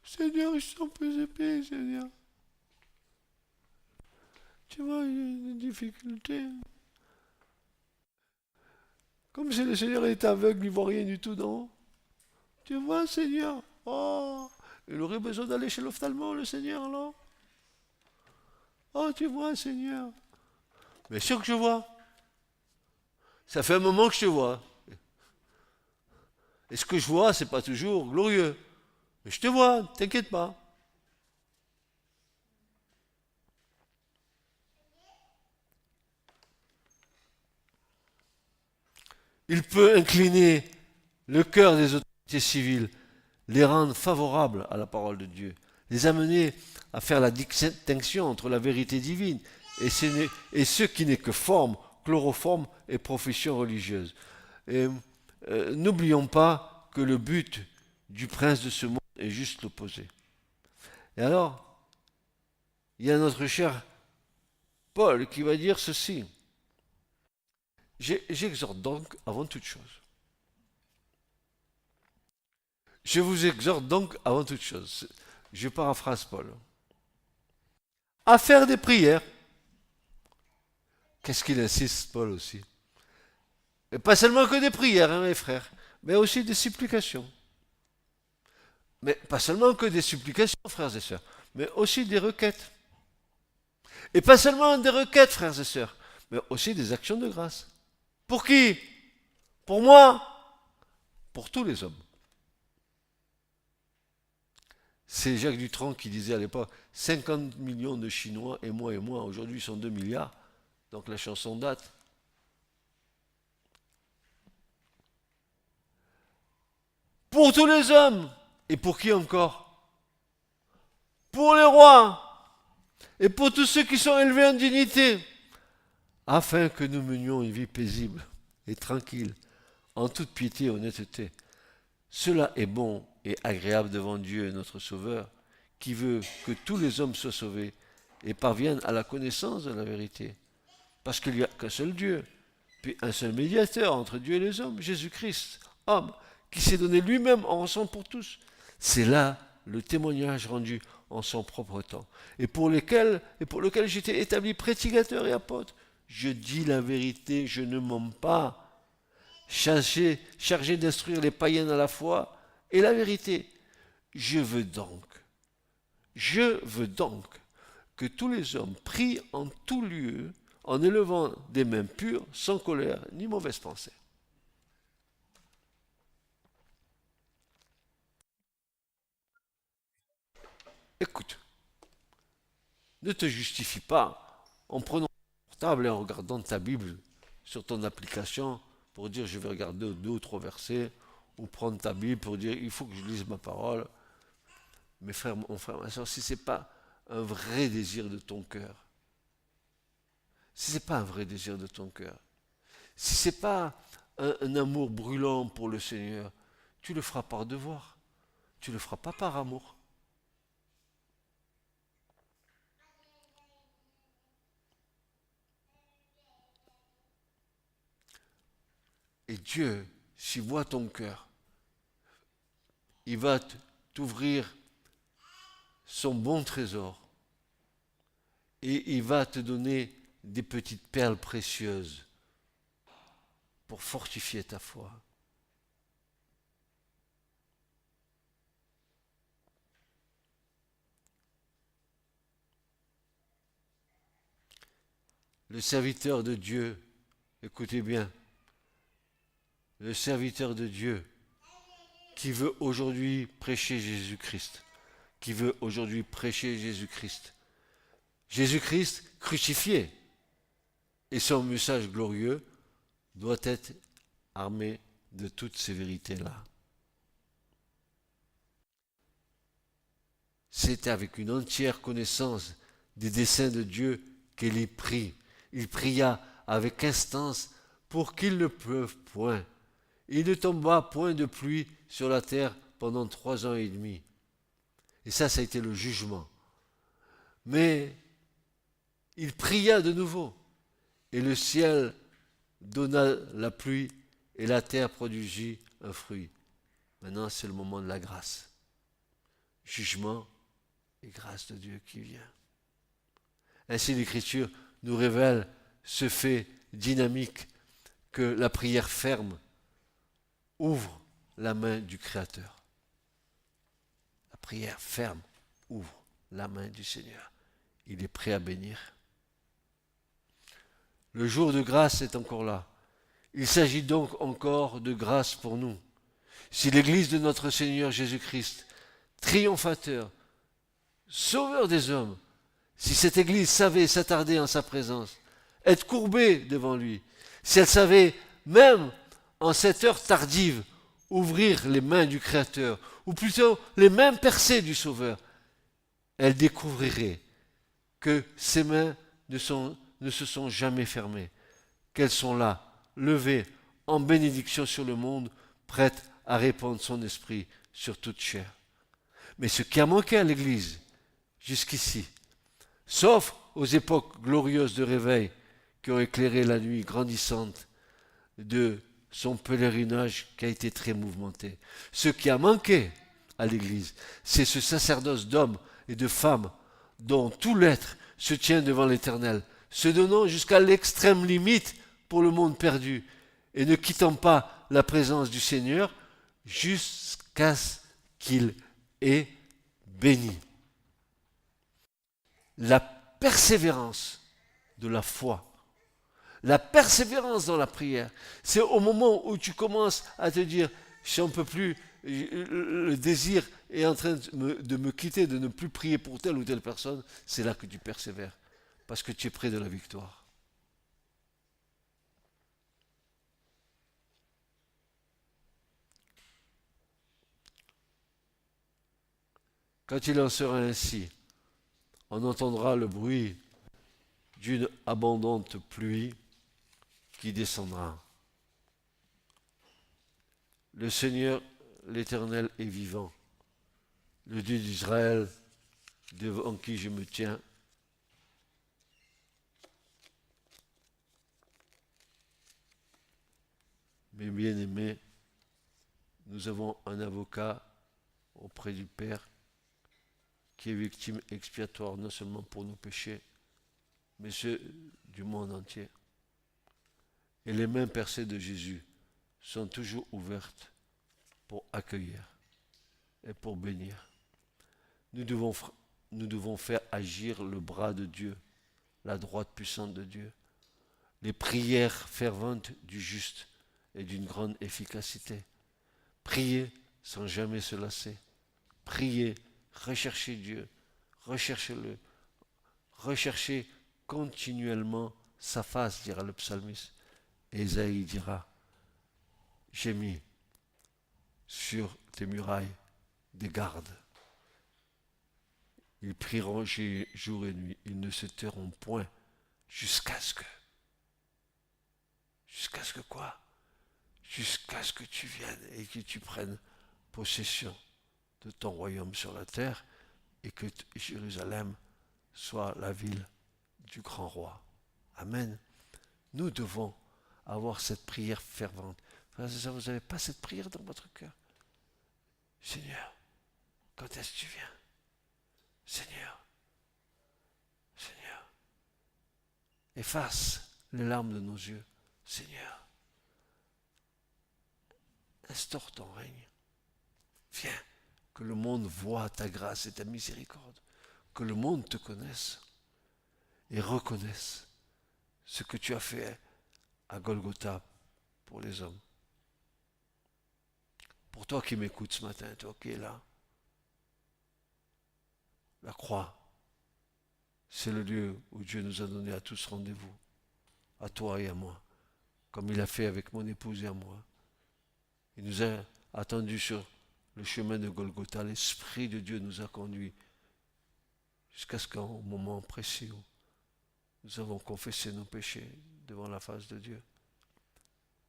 Seigneur, je suis un peu épais, Seigneur. Tu vois, il y a des difficultés. Comme si le Seigneur est aveugle, il ne voit rien du tout, non? Tu vois, Seigneur? Oh, il aurait besoin d'aller chez l'ophtalmo, le Seigneur, là. Oh, tu vois, Seigneur. Bien sûr que je vois. Ça fait un moment que je te vois. Et ce que je vois, c'est pas toujours glorieux. Mais je te vois, t'inquiète pas. Il peut incliner le cœur des autorités civiles, les rendre favorables à la parole de Dieu, les amener à faire la distinction entre la vérité divine et ce qui n'est que forme, chloroforme et profession religieuse. Et, n'oublions pas que le but du prince de ce monde est juste l'opposé. Et alors, il y a notre cher Paul qui va dire ceci. J'exhorte donc avant toute chose. Je vous exhorte donc avant toute chose. Je paraphrase Paul. À faire des prières. Qu'est-ce qu'il insiste, Paul aussi? Et pas seulement que des prières, hein, mes frères, mais aussi des supplications. Mais pas seulement que des supplications, frères et sœurs, mais aussi des requêtes. Et pas seulement des requêtes, frères et sœurs, mais aussi des actions de grâce. Pour qui? Pour moi? Pour tous les hommes. C'est Jacques Dutronc qui disait à l'époque 50 millions de Chinois et moi. Aujourd'hui, ils sont 2 milliards. Donc la chanson date. Pour tous les hommes. Et pour qui encore? Pour les rois. Et pour tous ceux qui sont élevés en dignité. Afin que nous menions une vie paisible et tranquille, en toute piété et honnêteté. Cela est bon et agréable devant Dieu notre Sauveur, qui veut que tous les hommes soient sauvés et parviennent à la connaissance de la vérité. Parce qu'il n'y a qu'un seul Dieu, puis un seul médiateur entre Dieu et les hommes, Jésus-Christ, homme, qui s'est donné lui-même en rançon pour tous. C'est là le témoignage rendu en son propre temps, et pour lequel j'étais établi prédicateur et apôtre. Je dis la vérité, je ne mens pas. Chargé d'instruire les païens à la foi et la vérité. Je veux donc que tous les hommes prient en tout lieu, en élevant des mains pures, sans colère ni mauvaise pensée. Écoute, ne te justifie pas en prenant ton portable et en regardant ta Bible sur ton application pour dire je vais regarder 2 ou 3 versets, ou prendre ta Bible pour dire il faut que je lise ma parole. Mes frères, mon frère, ma soeur, si ce n'est pas un vrai désir de ton cœur, si ce n'est pas un vrai désir de ton cœur, si ce n'est pas un amour brûlant pour le Seigneur, tu le feras par devoir, tu ne le feras pas par amour. Et Dieu, s'il voit ton cœur, il va t'ouvrir son bon trésor et il va te donner des petites perles précieuses pour fortifier ta foi. Le serviteur de Dieu, écoutez bien, le serviteur de Dieu qui veut aujourd'hui prêcher Jésus-Christ, qui veut aujourd'hui prêcher Jésus-Christ. Jésus-Christ crucifié. Et son message glorieux doit être armé de toutes ces vérités-là. c'était avec une entière connaissance des desseins de Dieu qu'il y prie. Il pria avec instance pour qu'il ne pleuve point. Il ne tomba point de pluie sur la terre pendant 3 ans et demi. Et ça a été le jugement. Mais il pria de nouveau. Et le ciel donna la pluie et la terre produisit un fruit. Maintenant, c'est le moment de la grâce. Jugement et grâce de Dieu qui vient. Ainsi, l'Écriture nous révèle ce fait dynamique que la prière ferme ouvre la main du Créateur. La prière ferme ouvre la main du Seigneur. Il est prêt à bénir. Le jour de grâce est encore là. Il s'agit donc encore de grâce pour nous. Si l'Église de notre Seigneur Jésus-Christ, triomphateur, sauveur des hommes, si cette Église savait s'attarder en sa présence, être courbée devant lui, si elle savait, même en cette heure tardive, ouvrir les mains du Créateur, ou plutôt les mains percées du Sauveur, elle découvrirait que ses mains ne se sont jamais fermées, qu'elles sont là, levées en bénédiction sur le monde, prêtes à répandre son esprit sur toute chair. Mais ce qui a manqué à l'Église, jusqu'ici, sauf aux époques glorieuses de réveil qui ont éclairé la nuit grandissante de son pèlerinage qui a été très mouvementé. Ce qui a manqué à l'Église, c'est ce sacerdoce d'hommes et de femmes dont tout l'être se tient devant l'Éternel, se donnant jusqu'à l'extrême limite pour le monde perdu et ne quittant pas la présence du Seigneur jusqu'à ce qu'il ait béni. La persévérance de la foi, la persévérance dans la prière, c'est au moment où tu commences à te dire « j'en peux plus », le désir est en train de me quitter, de ne plus prier pour telle ou telle personne, c'est là que tu persévères, parce que tu es près de la victoire. Quand il en sera ainsi, on entendra le bruit d'une abondante pluie qui descendra. Le Seigneur, l'Éternel, est vivant. Le Dieu d'Israël, devant qui je me tiens, mes bien-aimés, nous avons un avocat auprès du Père qui est victime expiatoire non seulement pour nos péchés, mais ceux du monde entier. Et les mains percées de Jésus sont toujours ouvertes pour accueillir et pour bénir. Nous devons faire agir le bras de Dieu, la droite puissante de Dieu. Les prières ferventes du juste et d'une grande efficacité. Prier sans jamais se lasser. Prier, rechercher Dieu, recherchez-le, recherchez continuellement sa face, dira le psalmiste. Et Ésaïe dira, j'ai mis sur tes murailles des gardes. Ils prieront jour et nuit, ils ne se tairont point jusqu'à ce que quoi? Jusqu'à ce que tu viennes et que tu prennes possession de ton royaume sur la terre et que Jérusalem soit la ville du grand roi. Amen. Nous devons avoir cette prière fervente. Frères et sœurs, vous n'avez pas cette prière dans votre cœur? Seigneur, quand est-ce que tu viens? Seigneur, Seigneur, efface les larmes de nos yeux. Seigneur, instaure ton règne. Viens, que le monde voie ta grâce et ta miséricorde. Que le monde te connaisse et reconnaisse ce que tu as fait à Golgotha pour les hommes. Pour toi qui m'écoutes ce matin, toi qui es là, la croix, c'est le lieu où Dieu nous a donné à tous rendez-vous, à toi et à moi, comme il a fait avec mon épouse et à moi. Il nous a attendus sur le chemin de Golgotha. L'Esprit de Dieu nous a conduits jusqu'à ce qu'au moment précis où nous avons confessé nos péchés devant la face de Dieu,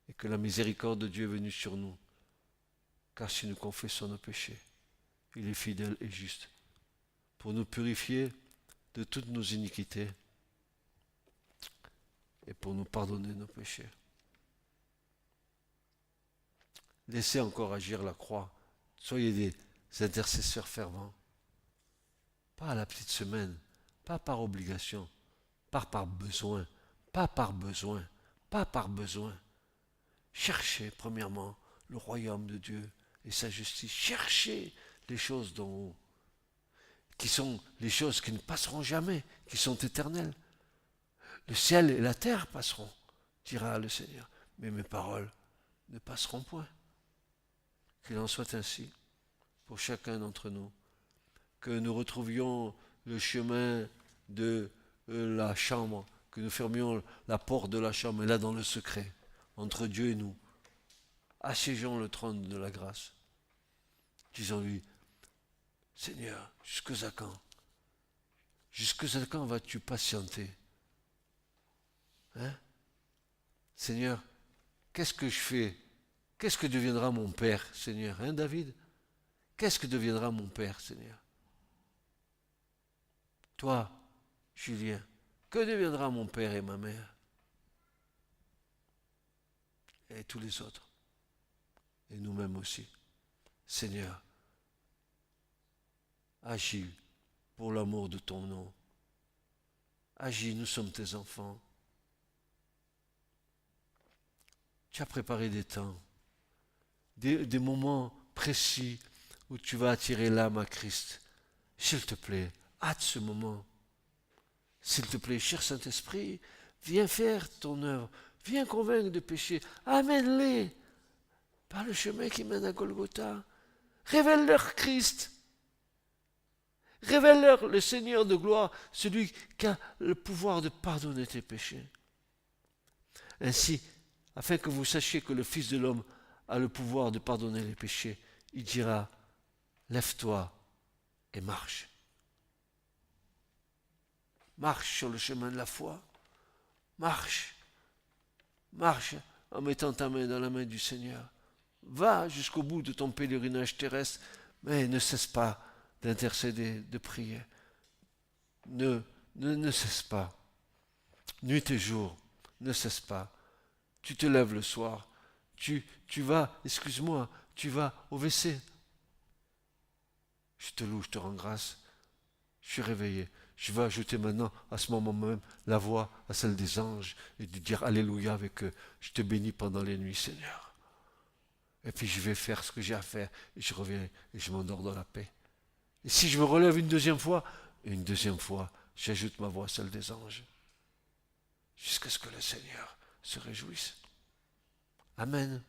et que la miséricorde de Dieu est venue sur nous, car si nous confessons nos péchés, il est fidèle et juste pour nous purifier de toutes nos iniquités et pour nous pardonner nos péchés. Laissez encore agir la croix. Soyez des intercesseurs fervents. Pas à la petite semaine, pas par obligation, pas par besoin, pas par besoin, pas par besoin. Cherchez premièrement le royaume de Dieu et sa justice. Cherchez les choses d'en haut, qui sont les choses qui ne passeront jamais, qui sont éternelles. Le ciel et la terre passeront, dira le Seigneur, mais mes paroles ne passeront point. Qu'il en soit ainsi pour chacun d'entre nous, que nous retrouvions le chemin de la chambre, que nous fermions la porte de la chambre, et là dans le secret, entre Dieu et nous, assiégeons le trône de la grâce. Disons-lui, Seigneur, jusqu'à quand? Jusqu'à quand vas-tu patienter? Hein? Seigneur, qu'est-ce que je fais? Qu'est-ce que deviendra mon père, Seigneur? Hein, David? Qu'est-ce que deviendra mon père, Seigneur? Toi, Julien, que deviendra mon père et ma mère? Et tous les autres. Et nous-mêmes aussi. Seigneur, agis pour l'amour de ton nom. Agis, nous sommes tes enfants. Tu as préparé des temps, des moments précis où tu vas attirer l'âme à Christ. S'il te plaît, hâte ce moment. S'il te plaît, cher Saint-Esprit, viens faire ton œuvre. Viens convaincre de péché. Amène-les par le chemin qui mène à Golgotha. Révèle-leur Christ. Révèle-leur le Seigneur de gloire, celui qui a le pouvoir de pardonner tes péchés. Ainsi, afin que vous sachiez que le Fils de l'homme a le pouvoir de pardonner les péchés, il dira, lève-toi et marche. Marche sur le chemin de la foi. Marche. Marche en mettant ta main dans la main du Seigneur. Va jusqu'au bout de ton pèlerinage terrestre, mais ne cesse pas d'intercéder, de prier. Ne cesse pas. Nuit et jour, ne cesse pas. Tu te lèves le soir, tu vas, excuse-moi, tu vas au WC. Je te loue, je te rends grâce. Je suis réveillé. Je vais ajouter maintenant, à ce moment même, la voix à celle des anges et de dire Alléluia avec eux. Je te bénis pendant les nuits, Seigneur. Et puis je vais faire ce que j'ai à faire et je reviens et je m'endors dans la paix. Et si je me relève une deuxième fois, j'ajoute ma voix à celle des anges. Jusqu'à ce que le Seigneur se réjouisse. Amen.